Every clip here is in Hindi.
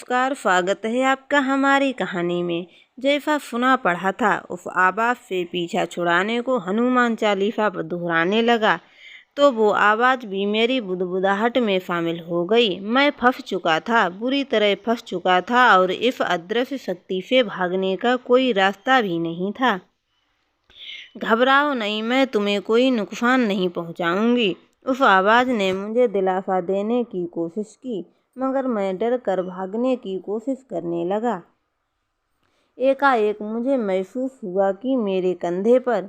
नमस्कार, स्वागत है आपका हमारी कहानी में। जैसा सुना पढ़ा था उस आवाज़ से पीछा छुड़ाने को हनुमान चालीसा पर दोहराने लगा तो वो आवाज़ भी मेरी बुदबुदाहट में शामिल हो गई। मैं फंस चुका था, बुरी तरह फंस चुका था और इस अदृश्य शक्ति से भागने का कोई रास्ता भी नहीं था। घबराओ नहीं, मैं तुम्हें कोई नुकसान नहीं पहुंचाऊंगी। उस आवाज़ ने मुझे दिलासा देने की कोशिश की, मगर मैं डर कर भागने की कोशिश करने लगा। एकाएक मुझे महसूस हुआ कि मेरे कंधे पर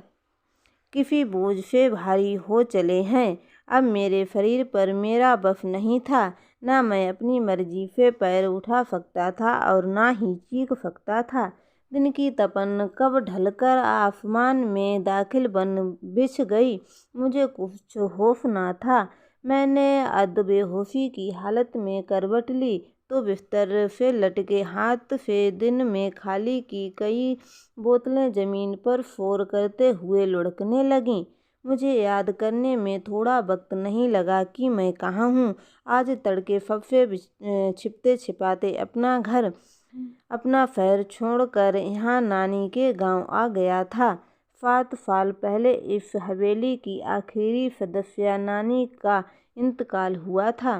किसी बोझ से भारी हो चले हैं। अब मेरे शरीर पर मेरा बस नहीं था। ना मैं अपनी मर्जी से पैर उठा सकता था और ना ही चीख सकता था। दिन की तपन कब ढलकर आसमान में दाखिल बन बिछ गई, मुझे कुछ होश ना था। मैंने अध-बेहोशी की हालत में करवट ली तो बिस्तर से लटके हाथ से दिन में खाली की कई बोतलें जमीन पर शोर करते हुए लुढ़कने लगीं। मुझे याद करने में थोड़ा वक्त नहीं लगा कि मैं कहाँ हूँ। आज तड़के सबसे छिपते छिपाते अपना घर, अपना शहर छोड़कर यहाँ नानी के गांव आ गया था। 7 साल पहले इस हवेली की आखिरी सदस्य नानी का इंतकाल हुआ था।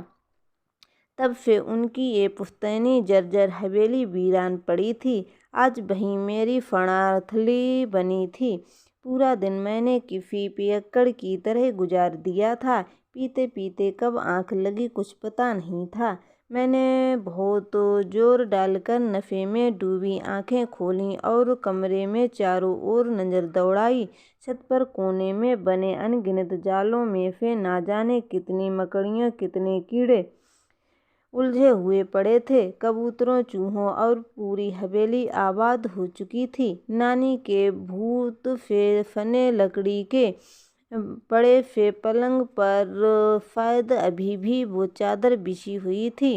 तब से उनकी ये पुश्तैनी जर्जर हवेली वीरान पड़ी थी। आज वहीं मेरी शरणार्थी बनी थी। पूरा दिन मैंने किसी पियक्कड़ की तरह गुजार दिया था। पीते पीते कब आंख लगी कुछ पता नहीं था। मैंने बहुत जोर डालकर नशे में डूबी आंखें खोलीं और कमरे में चारों ओर नज़र दौड़ाई। छत पर कोने में बने अनगिनत जालों में से ना जाने कितनी मकड़ियाँ, कितने कीड़े उलझे हुए पड़े थे। कबूतरों, चूहों और पूरी हवेली आबाद हो चुकी थी। नानी के भूत से सने लकड़ी के पड़े से पलंग पर शायद अभी भी वो चादर बिछी हुई थी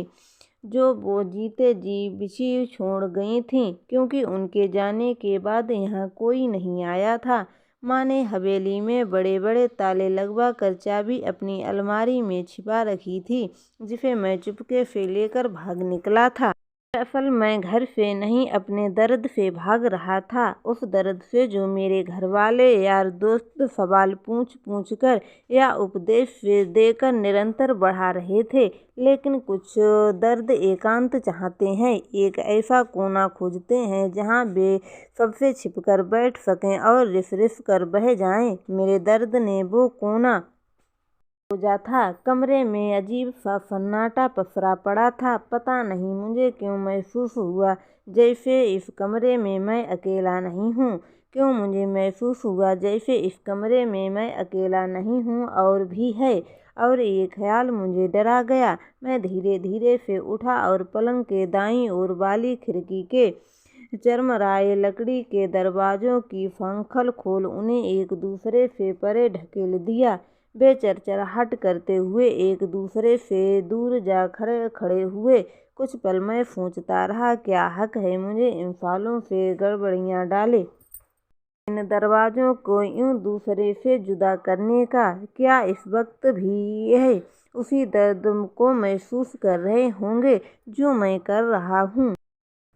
जो वो जीते जी बिछी छोड़ गई थी, क्योंकि उनके जाने के बाद यहाँ कोई नहीं आया था। माँ ने हवेली में बड़े बड़े ताले लगवा कर चाबी अपनी अलमारी में छिपा रखी थी, जिसे मैं चुपके से लेकर भाग निकला था। दरअसल मैं घर से नहीं, अपने दर्द से भाग रहा था। उस दर्द से जो मेरे घरवाले, यार दोस्त सवाल पूछ पूछ कर या उपदेश देकर निरंतर बढ़ा रहे थे। लेकिन कुछ दर्द एकांत चाहते हैं, एक ऐसा कोना खोजते हैं जहाँ वे सबसे छिपकर बैठ सकें और रिस रिस कर बह जाएं। मेरे दर्द ने वो कोना खोजा था। कमरे में अजीब सा सन्नाटा पसरा पड़ा था। पता नहीं मुझे क्यों महसूस हुआ जैसे इस कमरे में मैं अकेला नहीं हूँ। क्यों मुझे महसूस हुआ जैसे इस कमरे में मैं अकेला नहीं हूँ और भी है। और ये ख्याल मुझे डरा गया। मैं धीरे धीरे से उठा और पलंग के दाईं ओर वाली खिड़की के चरमराए लकड़ी के दरवाजों की संखल खोल उन्हें एक दूसरे से परे ढकेल दिया। वे चरचराहट करते हुए एक दूसरे से दूर जा खड़े हुए। कुछ पल मैं सोचता रहा, क्या हक है मुझे इन सालों से गड़बड़ियाँ डाले इन दरवाज़ों को यूं दूसरे से जुदा करने का? क्या इस वक्त भी यह उसी दर्द को महसूस कर रहे होंगे जो मैं कर रहा हूँ?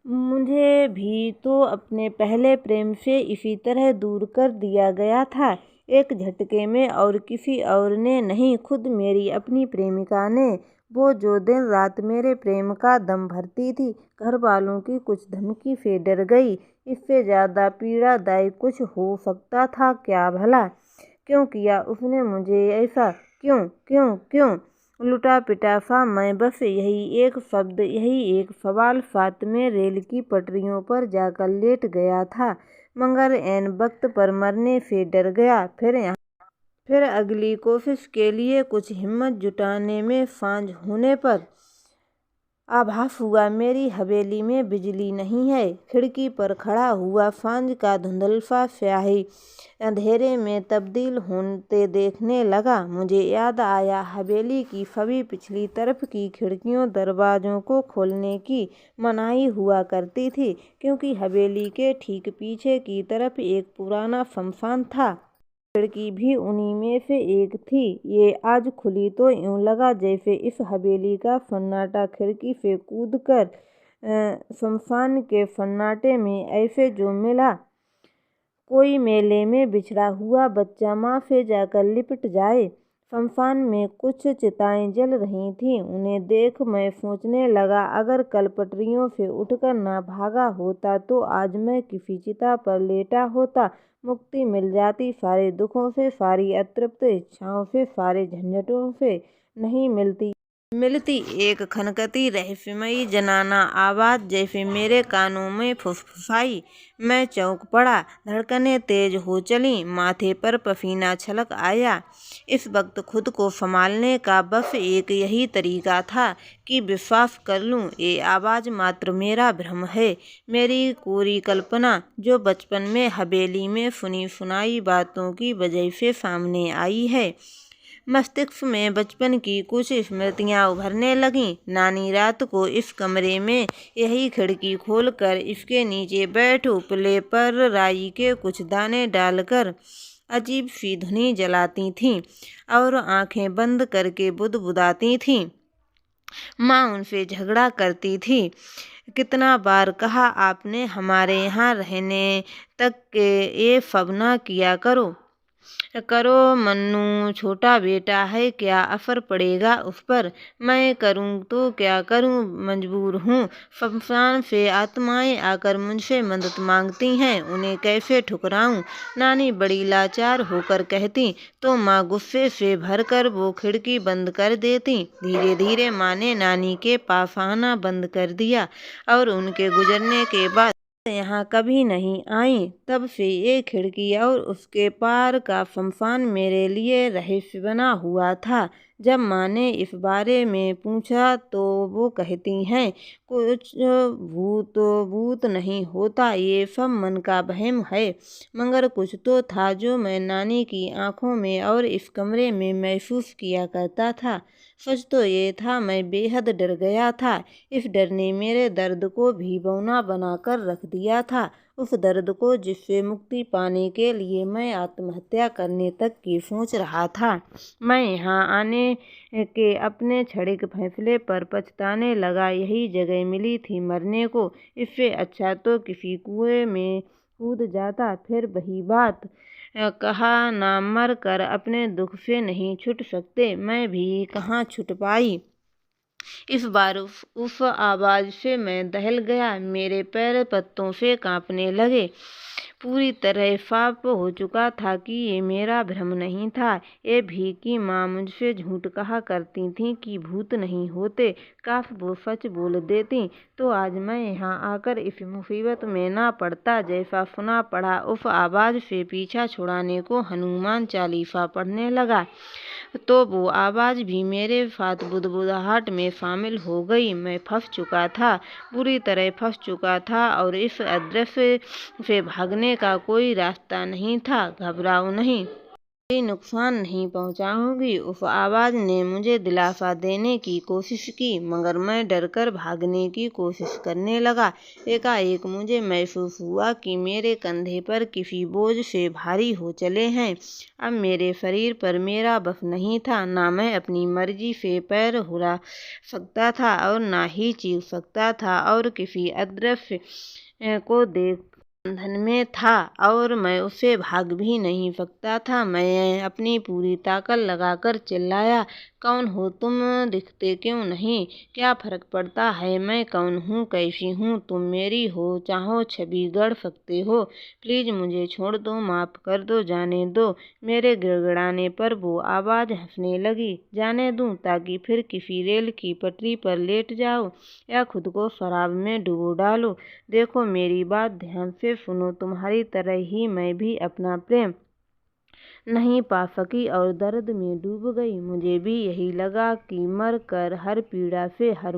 मुझे भी तो अपने पहले प्रेम से इसी तरह दूर कर दिया गया था, एक झटके में, और किसी और ने नहीं, खुद मेरी अपनी प्रेमिका ने। वो जो दिन रात मेरे प्रेम का दम भरती थी, घर वालों की कुछ धमकी से डर गई। इससे ज़्यादा पीड़ादायी कुछ हो सकता था क्या भला? क्यों किया उसने मुझे ऐसा? क्यों क्यों क्यों? लुटा पिटा सा मैं बस यही एक शब्द, यही एक सवाल साथ में रेल की पटरियों पर जाकर लेट गया था, मगर ऐन वक्त पर मरने से डर गया। फिर अगली कोशिश के लिए कुछ हिम्मत जुटाने में सांझ होने पर आभास हुआ मेरी हवेली में बिजली नहीं है। खिड़की पर खड़ा हुआ सांझ का धुंधला स्याही अंधेरे में तब्दील होते देखने लगा। मुझे याद आया, हवेली की सभी पिछली तरफ की खिड़कियों दरवाज़ों को खोलने की मनाही हुआ करती थी, क्योंकि हवेली के ठीक पीछे की तरफ एक पुराना शमशान था। खिड़की भी उन्हीं में से एक थी। ये आज खुली तो यूं लगा जैसे इस हवेली का सन्नाटा खिड़की से कूदकर शमशान के सन्नाटे में ऐसे जो मिला, कोई मेले में बिछड़ा हुआ बच्चा माँ से जाकर लिपट जाए। शमशान में कुछ चिताएं जल रही थीं। उन्हें देख मैं सोचने लगा, अगर कल पटरियों से उठकर ना भागा होता तो आज मैं किसी चिता पर लेटा होता। मुक्ति मिल जाती सारे दुखों से, सारी अतृप्त इच्छाओं से, सारे झंझटों से। नहीं मिलती एक खनकती रहस्यमयी जनाना आवाज़ जैसे मेरे कानों में फुसफुसाई। मैं चौंक पड़ा, धड़कनें तेज हो चलीं, माथे पर पसीना छलक आया। इस वक्त खुद को संभालने का बस एक यही तरीका था कि विश्वास कर लूं, ये आवाज़ मात्र मेरा भ्रम है, मेरी कोरी कल्पना, जो बचपन में हवेली में सुनी सुनाई बातों की वजह से सामने आई है। मस्तिष्क में बचपन की कुछ स्मृतियां उभरने लगीं। नानी रात को इस कमरे में यही खिड़की खोलकर इसके नीचे बैठ उपले पर राई के कुछ दाने डालकर अजीब सी धुनी जलाती थीं और आंखें बंद करके बुदबुदाती थीं। माँ उनसे झगड़ा करती थी। कितना बार कहा आपने हमारे यहाँ रहने तक के ये सब ना किया करो मन्नू छोटा बेटा है, क्या असर पड़ेगा उस पर। मैं करूं तो क्या करूं, मजबूर हूँ। शमशान से आत्माएं आकर मुझसे मदद मांगती हैं, उन्हें कैसे ठुकराऊं। नानी बड़ी लाचार होकर कहती तो माँ गुस्से से भरकर वो खिड़की बंद कर देती। धीरे धीरे माँ ने नानी के पास आना बंद कर दिया और उनके गुजरने के बाद यहाँ कभी नहीं आई। तब से ये खिड़की और उसके पार का शमशान मेरे लिए रहस्य बना हुआ था। जब माँ ने इस बारे में पूछा तो वो कहती हैं, कुछ भूत नहीं होता, ये सब मन का वहम है। मगर कुछ तो था जो मैं नानी की आंखों में और इस कमरे में महसूस किया करता था। सच तो ये था, मैं बेहद डर गया था। इस डर ने मेरे दर्द को भी बौना बनाकर रख दिया था, उस दर्द को जिससे मुक्ति पाने के लिए मैं आत्महत्या करने तक की सोच रहा था। मैं यहाँ आने के अपने क्षणिक फैसले पर पछताने लगा। यही जगह मिली थी मरने को, इससे अच्छा तो किसी कुएं में कूद जाता। फिर वही बात, कहा ना मर कर अपने दुख से नहीं छूट सकते। मैं भी कहाँ छूट पाई। इस बार उस आवाज़ से मैं दहल गया। मेरे पैर पत्तों से कांपने लगे। पूरी तरह साफ हो चुका था कि ये मेरा भ्रम नहीं था। ये भी कि माँ मुझसे झूठ कहा करती थी कि भूत नहीं होते। काश वो सच बोल देती तो आज मैं यहाँ आकर इस मुसीबत में ना पड़ता। जैसा सुना पड़ा, उस आवाज़ से पीछा छुड़ाने को हनुमान चालीसा पढ़ने लगा तो वो आवाज़ भी मेरे साथ बुदबुदाहट में शामिल हो गई। मैं फंस चुका था, पूरी तरह फंस चुका था और इस अदृश्य से भागने का कोई रास्ता नहीं था। घबराओ नहीं, कोई नुकसान नहीं पहुंचाऊंगी, उस आवाज़ ने मुझे दिलासा देने की कोशिश की, मगर मैं डरकर भागने की कोशिश करने लगा। एकाएक मुझे महसूस हुआ कि मेरे कंधे पर किसी बोझ से भारी हो चले हैं। अब मेरे शरीर पर मेरा बस नहीं था। ना मैं अपनी मर्जी से पैर हिला सकता था और ना ही चीख सकता था और किसी अदृश्य को देख बंधन में था और मैं उससे भाग भी नहीं सकता था। मैं अपनी पूरी ताकत लगाकर चिल्लाया, कौन हो तुम, दिखते क्यों नहीं, क्या फर्क पड़ता है मैं कौन हूँ, कैसी हूँ, तुम मेरी हो, चाहो छवि गढ़ सकते हो, प्लीज़ मुझे छोड़ दो, माफ़ कर दो, जाने दो। मेरे गिड़गिड़ाने पर वो आवाज़ हंसने लगी। जाने दूँ ताकि फिर किसी रेल की पटरी पर लेट जाओ या खुद को शराब में डुबो डालो। देखो मेरी बात ध्यान से सुनो, तुम्हारी तरह ही मैं भी अपना प्रेम नहीं पा सकी और दर्द में डूब गई। मुझे भी यही लगा कि मर कर हर पीड़ा से, हर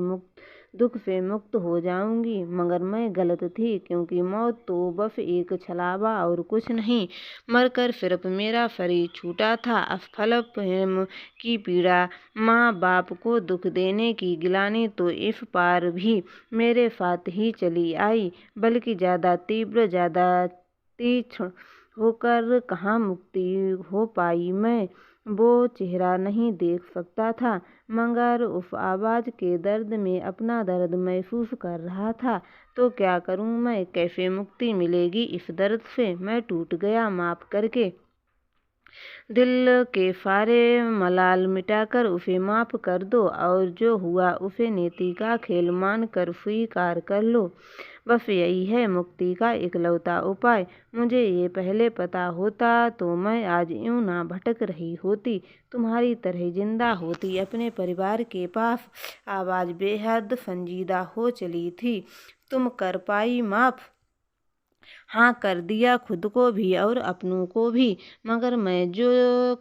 दुख से मुक्त हो जाऊंगी, मगर मैं गलत थी, क्योंकि मौत तो बस एक छलावा और कुछ नहीं। मरकर सिर्फ मेरा शरीर छूटा था। असफल प्रेम की पीड़ा, माँ बाप को दुख देने की गिलानी तो इस पार भी मेरे साथ ही चली आई, बल्कि ज़्यादा तीव्र, ज़्यादा तीक्ष्ण होकर। कहाँ मुक्ति हो पाई मैं। वो चेहरा नहीं देख सकता था, मगर उस आवाज़ के दर्द में अपना दर्द महसूस कर रहा था। तो क्या करूं मैं? कैसे मुक्ति मिलेगी इस दर्द से? मैं टूट गया, माफ़ करके दिल के सारे मलाल मिटाकर उसे माफ़ कर दो और जो हुआ उसे नीति का खेल मान कर स्वीकार कर लो। बस यही है मुक्ति का इकलौता उपाय। मुझे ये पहले पता होता तो मैं आज यूं ना भटक रही होती, तुम्हारी तरह जिंदा होती। अपने परिवार के पास आवाज़ बेहद संजीदा हो चली थी। तुम कर पाई माफ़? हाँ, कर दिया, खुद को भी और अपनों को भी। मगर मैं जो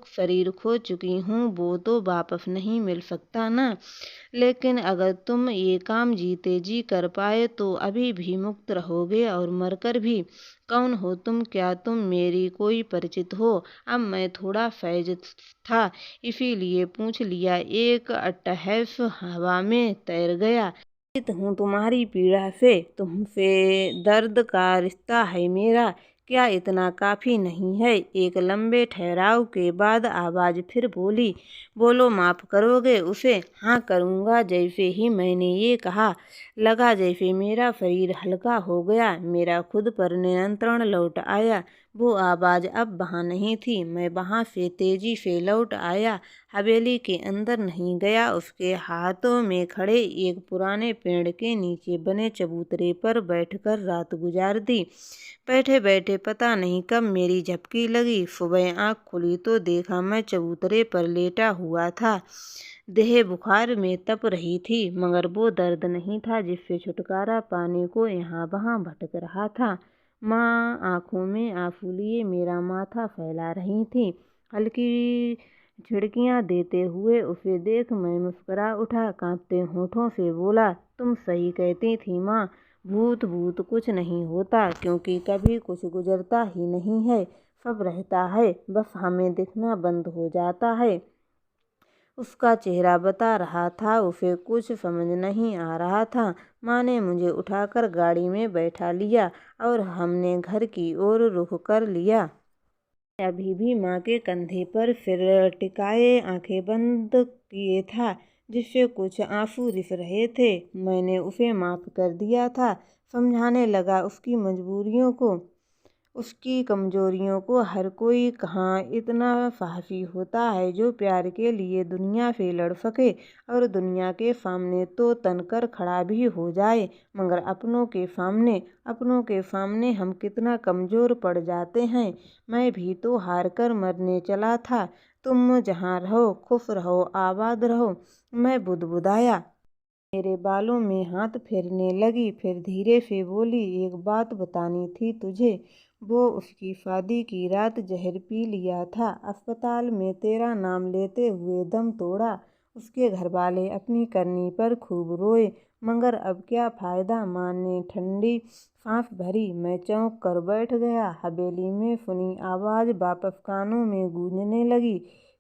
शरीर खो चुकी हूँ वो तो वापस नहीं मिल सकता ना। लेकिन अगर तुम ये काम जीते जी कर पाए तो अभी भी मुक्त रहोगे और मरकर भी। कौन हो तुम? क्या तुम मेरी कोई परिचित हो? अब मैं थोड़ा फैज था, इसीलिए पूछ लिया। एक अट्टहास हवा में तैर गया। हूँ तुम्हारी पीड़ा से, तुमसे दर्द का रिश्ता है मेरा, क्या इतना काफ़ी नहीं है? एक लंबे ठहराव के बाद आवाज़ फिर बोली, बोलो, माफ़ करोगे उसे? हाँ, करूँगा। जैसे ही मैंने ये कहा, लगा जैसे मेरा शरीर हल्का हो गया, मेरा खुद पर नियंत्रण लौट आया। वो आवाज़ अब वहाँ नहीं थी। मैं वहाँ से तेज़ी से लौट आया, हवेली के अंदर नहीं गया। उसके हाथों में खड़े एक पुराने पेड़ के नीचे बने चबूतरे पर बैठकर रात गुजार दी। बैठे बैठे पता नहीं कब मेरी झपकी लगी। सुबह आँख खुली तो देखा मैं चबूतरे पर लेटा हुआ था। देह बुखार में तप रही थी, मगर वो दर्द नहीं था जिससे छुटकारा पाने को यहाँ वहाँ भटक रहा था। माँ आंखों में आंसू लिए मेरा माथा फैला रही थी। हल्की झिड़कियाँ देते हुए उसे देख मैं मुस्कुरा उठा, कांपते होठों से बोला, तुम सही कहती थी माँ, भूत भूत कुछ नहीं होता, क्योंकि कभी कुछ गुजरता ही नहीं है, सब रहता है, बस हमें दिखना बंद हो जाता है। उसका चेहरा बता रहा था, उसे कुछ समझ नहीं आ रहा था। माँ ने मुझे उठाकर गाड़ी में बैठा लिया और हमने घर की ओर रुख कर लिया। अभी भी माँ के कंधे पर सिर टिकाए आंखें बंद किए था, जिससे कुछ आंसू रिस रहे थे। मैंने उसे माफ़ कर दिया था, समझाने लगा उसकी मजबूरियों को, उसकी कमजोरियों को। हर कोई कहाँ इतना साहसी होता है जो प्यार के लिए दुनिया से लड़ सके और दुनिया के सामने तो तनकर खड़ा भी हो जाए, मगर अपनों के सामने हम कितना कमज़ोर पड़ जाते हैं। मैं भी तो हार कर मरने चला था। तुम जहाँ रहो खुश रहो, आबाद रहो। मैं बुदबुदाया, मेरे बालों में हाथ फेरने लगी, फिर धीरे से बोली, एक बात बतानी थी तुझे। वो उसकी शादी की रात जहर पी लिया था, अस्पताल में तेरा नाम लेते हुए दम तोड़ा। उसके घरवाले अपनी करनी पर खूब रोए, मगर अब क्या फ़ायदा। माँ ने ठंडी सांस भरी। मैं चौंक कर बैठ गया। हवेली में सुनी आवाज़ वापस कानों में गूंजने लगी।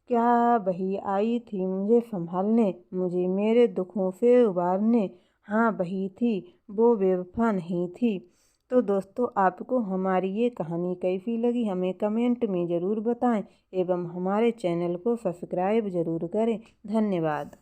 क्या वही आई थी मुझे संभालने, मुझे मेरे दुखों से उबारने? हाँ, वही थी, वो बेवफा नहीं थी। तो दोस्तों, आपको हमारी ये कहानी कैसी लगी हमें कमेंट में ज़रूर बताएं एवं हमारे चैनल को सब्सक्राइब ज़रूर करें। धन्यवाद।